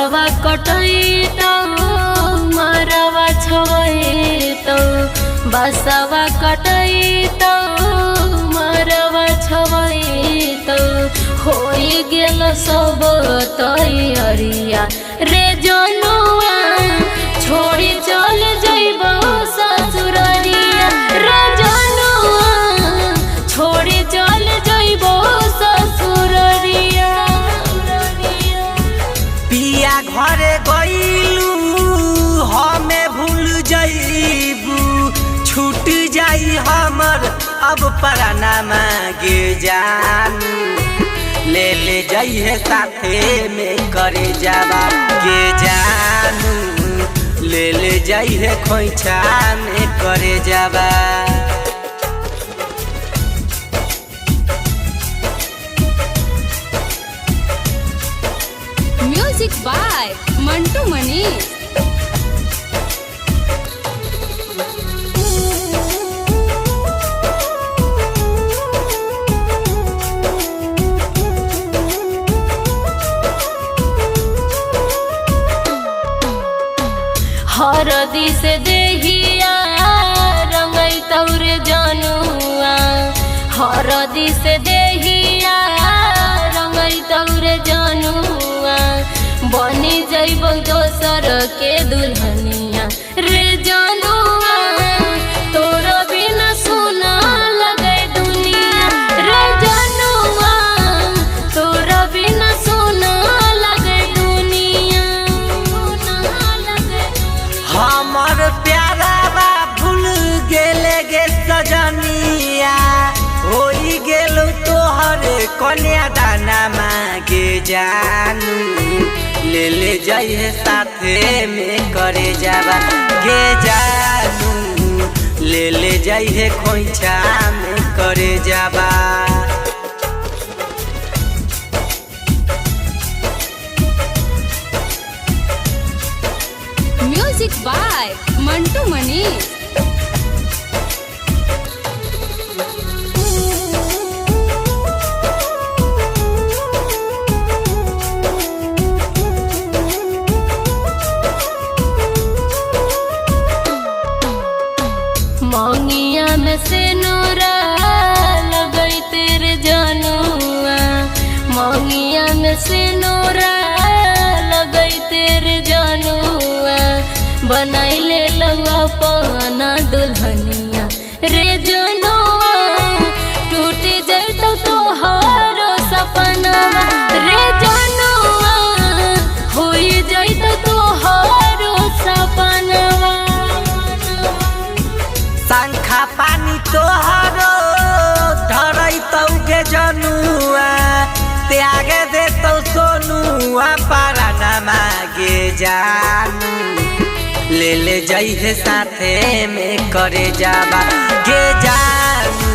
बसवा कटैत मरवा छवैत बसवा कटैत मरवा छवैत होई गेल सब तैयारिया रे जनुआ छोड़ी चल जइब ससुररिया रे जनुआ छोड़ी चल जइब ससुररिया। पिया घरे गइलू हमें भूल जइबू छूट जाई हमर अब पराना मांगे जानू ले ले जाइए साथे में करे जावा के जानू ले ले जाइए खोइछा में करे जावा। म्यूजिक बाय मंटू मनी। हरदी से देहिया रंगई तौरे जनुआ हरदी से देहिया रंगई तौरे जनुआ बनी जइब दोसर के दुल्हनिया रे जनुआ तोरा बिना सुना लगे दुनिया रे जनुआ तोरा बिना सुना लगे दुनिया हमर प्यारा बा भूल गेले गे सजनिया होई गेलू तोहर कन्या दाना मांगे जानू ले ले जाइए साथे में करे जावा गे जानू ले ले जाइए खोइछा में करे जावा। म्यूजिक बाय मंटू मनी। मंगिया में से नूरा लगई तेरे जनुआ मंगिया में से नूरा लगई तेरे जनुआ बनाई ले लगा पाना दुल्हनिया रे जनुआ टूट जाए तो तोहारो सपना रे जनुआ होई जाए तो तोहारो सपना। शंखा पानी तोहरो धरई तौगे जनुआ त्यागे दे तो सोनुआ पराना मांगे जानू ले ले जाइए साथे में करे जावा गे जानू